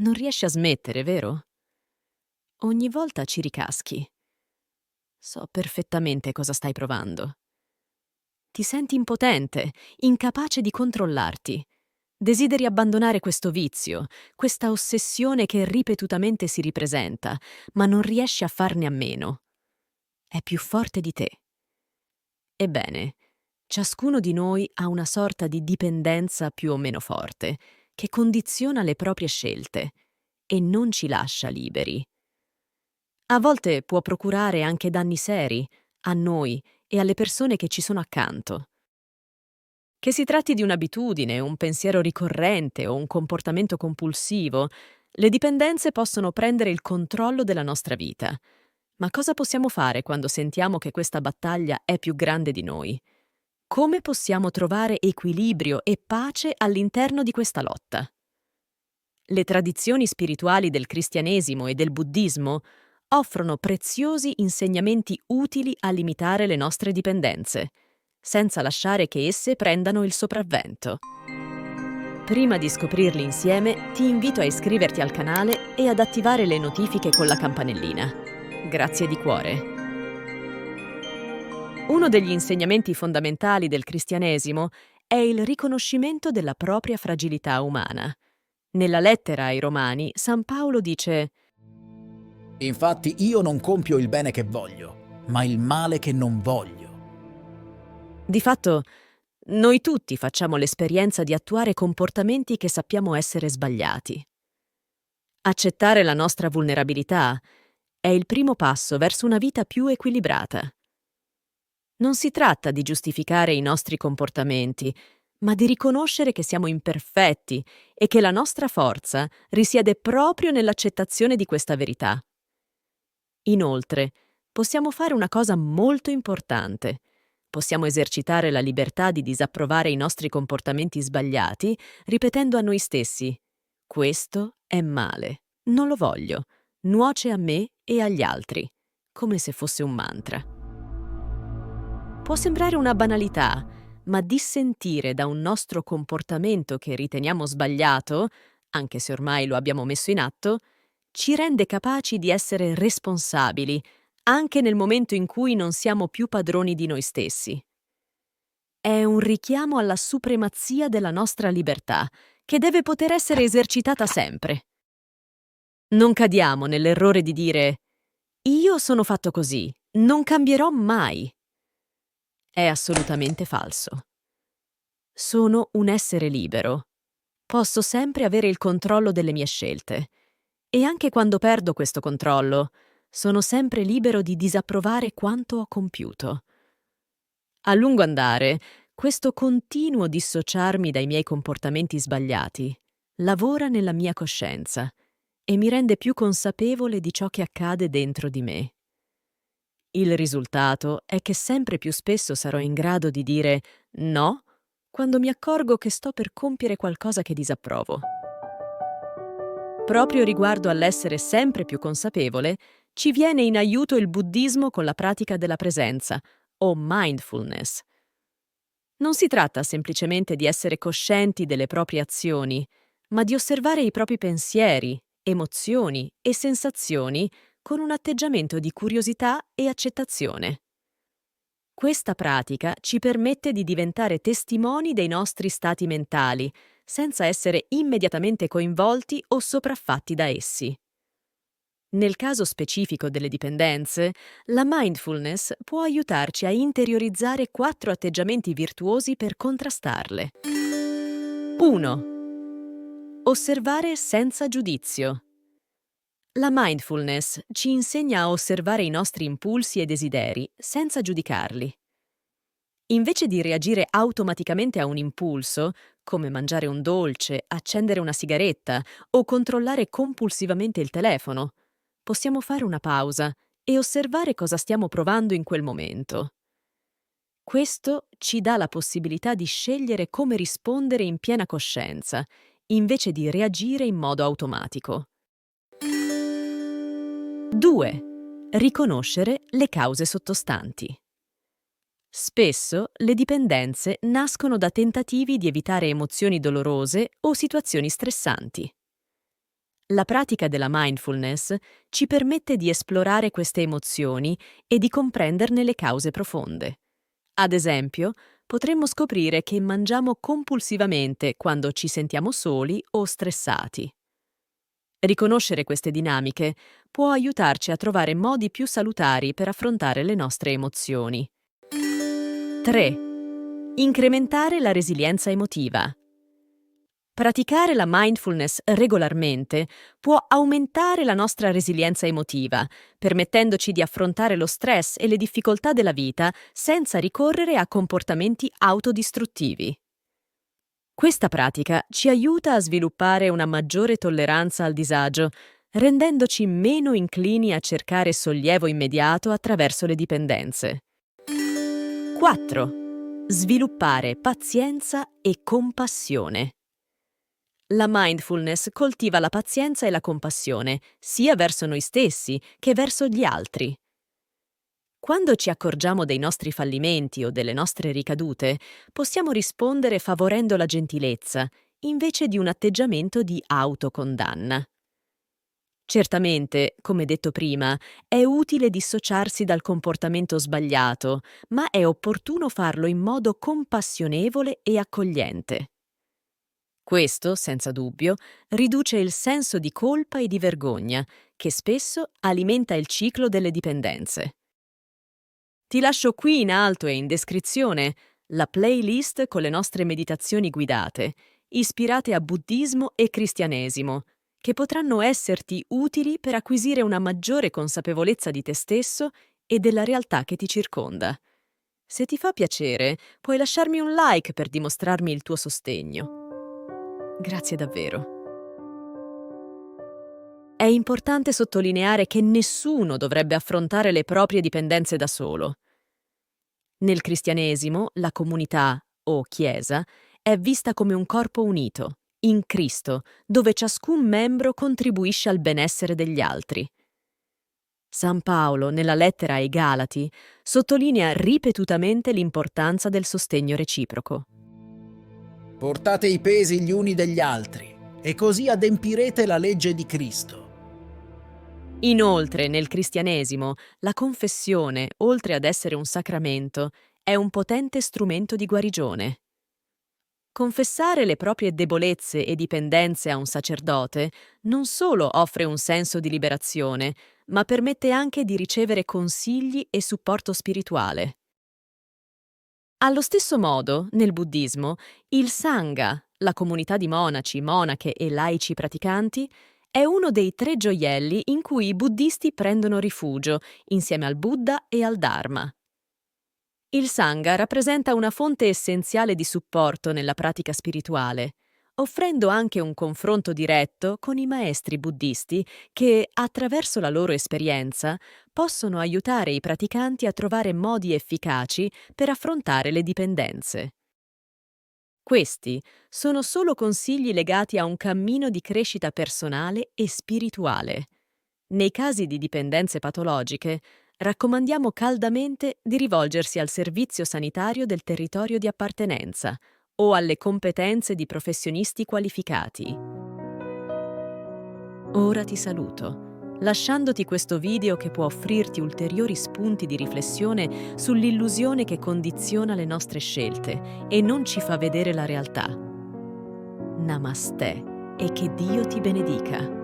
Non riesci a smettere, vero? Ogni volta ci ricaschi. So perfettamente cosa stai provando. Ti senti impotente, incapace di controllarti. Desideri abbandonare questo vizio, questa ossessione che ripetutamente si ripresenta, ma non riesci a farne a meno. È più forte di te. Ebbene, ciascuno di noi ha una sorta di dipendenza più o meno forte, che condiziona le proprie scelte e non ci lascia liberi. A volte può procurare anche danni seri, a noi e alle persone che ci sono accanto. Che si tratti di un'abitudine, un pensiero ricorrente o un comportamento compulsivo, le dipendenze possono prendere il controllo della nostra vita. Ma cosa possiamo fare quando sentiamo che questa battaglia è più grande di noi? Come possiamo trovare equilibrio e pace all'interno di questa lotta? Le tradizioni spirituali del cristianesimo e del buddismo offrono preziosi insegnamenti utili a limitare le nostre dipendenze, senza lasciare che esse prendano il sopravvento. Prima di scoprirli insieme, ti invito a iscriverti al canale e ad attivare le notifiche con la campanellina. Grazie di cuore. Uno degli insegnamenti fondamentali del cristianesimo è il riconoscimento della propria fragilità umana. Nella lettera ai Romani, San Paolo dice: Infatti io non compio il bene che voglio, ma il male che non voglio. di fatto, noi tutti facciamo l'esperienza di attuare comportamenti che sappiamo essere sbagliati. Accettare la nostra vulnerabilità è il primo passo verso una vita più equilibrata. Non si tratta di giustificare i nostri comportamenti, ma di riconoscere che siamo imperfetti e che la nostra forza risiede proprio nell'accettazione di questa verità. Inoltre, possiamo fare una cosa molto importante. Possiamo esercitare la libertà di disapprovare i nostri comportamenti sbagliati, ripetendo a noi stessi: questo è male, non lo voglio, nuoce a me e agli altri, come se fosse un mantra. Può sembrare una banalità, ma dissentire da un nostro comportamento che riteniamo sbagliato, anche se ormai lo abbiamo messo in atto, ci rende capaci di essere responsabili, anche nel momento in cui non siamo più padroni di noi stessi. È un richiamo alla supremazia della nostra libertà, che deve poter essere esercitata sempre. Non cadiamo nell'errore di dire: io sono fatto così, non cambierò mai. È assolutamente falso. Sono un essere libero. Posso sempre avere il controllo delle mie scelte. E anche quando perdo questo controllo, sono sempre libero di disapprovare quanto ho compiuto. A lungo andare, questo continuo dissociarmi dai miei comportamenti sbagliati lavora nella mia coscienza e mi rende più consapevole di ciò che accade dentro di me. Il risultato è che sempre più spesso sarò in grado di dire no quando mi accorgo che sto per compiere qualcosa che disapprovo. Proprio riguardo all'essere sempre più consapevole, ci viene in aiuto il buddismo con la pratica della presenza, o mindfulness. Non si tratta semplicemente di essere coscienti delle proprie azioni, ma di osservare i propri pensieri, emozioni e sensazioni con un atteggiamento di curiosità e accettazione. Questa pratica ci permette di diventare testimoni dei nostri stati mentali, senza essere immediatamente coinvolti o sopraffatti da essi. Nel caso specifico delle dipendenze, la mindfulness può aiutarci a interiorizzare 4 atteggiamenti virtuosi per contrastarle. 1. Osservare senza giudizio. La mindfulness ci insegna a osservare i nostri impulsi e desideri senza giudicarli. Invece di reagire automaticamente a un impulso, come mangiare un dolce, accendere una sigaretta o controllare compulsivamente il telefono, possiamo fare una pausa e osservare cosa stiamo provando in quel momento. Questo ci dà la possibilità di scegliere come rispondere in piena coscienza, invece di reagire in modo automatico. 2. Riconoscere le cause sottostanti. Spesso le dipendenze nascono da tentativi di evitare emozioni dolorose o situazioni stressanti. La pratica della mindfulness ci permette di esplorare queste emozioni e di comprenderne le cause profonde. Ad esempio, potremmo scoprire che mangiamo compulsivamente quando ci sentiamo soli o stressati. Riconoscere queste dinamiche può aiutarci a trovare modi più salutari per affrontare le nostre emozioni. 3. Incrementare la resilienza emotiva. Praticare la mindfulness regolarmente può aumentare la nostra resilienza emotiva, permettendoci di affrontare lo stress e le difficoltà della vita senza ricorrere a comportamenti autodistruttivi. Questa pratica ci aiuta a sviluppare una maggiore tolleranza al disagio, rendendoci meno inclini a cercare sollievo immediato attraverso le dipendenze. 4. Sviluppare pazienza e compassione. La mindfulness coltiva la pazienza e la compassione, sia verso noi stessi che verso gli altri. Quando ci accorgiamo dei nostri fallimenti o delle nostre ricadute, possiamo rispondere favorendo la gentilezza, invece di un atteggiamento di autocondanna. Certamente, come detto prima, è utile dissociarsi dal comportamento sbagliato, ma è opportuno farlo in modo compassionevole e accogliente. Questo, senza dubbio, riduce il senso di colpa e di vergogna, che spesso alimenta il ciclo delle dipendenze. Ti lascio qui in alto e in descrizione la playlist con le nostre meditazioni guidate, ispirate a buddismo e cristianesimo, che potranno esserti utili per acquisire una maggiore consapevolezza di te stesso e della realtà che ti circonda. Se ti fa piacere, puoi lasciarmi un like per dimostrarmi il tuo sostegno. Grazie davvero. È importante sottolineare che nessuno dovrebbe affrontare le proprie dipendenze da solo. Nel cristianesimo, la comunità, o Chiesa, è vista come un corpo unito, in Cristo, dove ciascun membro contribuisce al benessere degli altri. San Paolo, nella lettera ai Galati, sottolinea ripetutamente l'importanza del sostegno reciproco. Portate i pesi gli uni degli altri, e così adempirete la legge di Cristo. Inoltre, nel cristianesimo, la confessione, oltre ad essere un sacramento, è un potente strumento di guarigione. Confessare le proprie debolezze e dipendenze a un sacerdote non solo offre un senso di liberazione, ma permette anche di ricevere consigli e supporto spirituale. Allo stesso modo, nel buddismo, il Sangha, la comunità di monaci, monache e laici praticanti, è uno dei 3 gioielli in cui i buddisti prendono rifugio, insieme al Buddha e al Dharma. Il Sangha rappresenta una fonte essenziale di supporto nella pratica spirituale, offrendo anche un confronto diretto con i maestri buddisti che, attraverso la loro esperienza, possono aiutare i praticanti a trovare modi efficaci per affrontare le dipendenze. Questi sono solo consigli legati a un cammino di crescita personale e spirituale. Nei casi di dipendenze patologiche, raccomandiamo caldamente di rivolgersi al servizio sanitario del territorio di appartenenza o alle competenze di professionisti qualificati. Ora ti saluto, lasciandoti questo video che può offrirti ulteriori spunti di riflessione sull'illusione che condiziona le nostre scelte e non ci fa vedere la realtà. Namaste e che Dio ti benedica.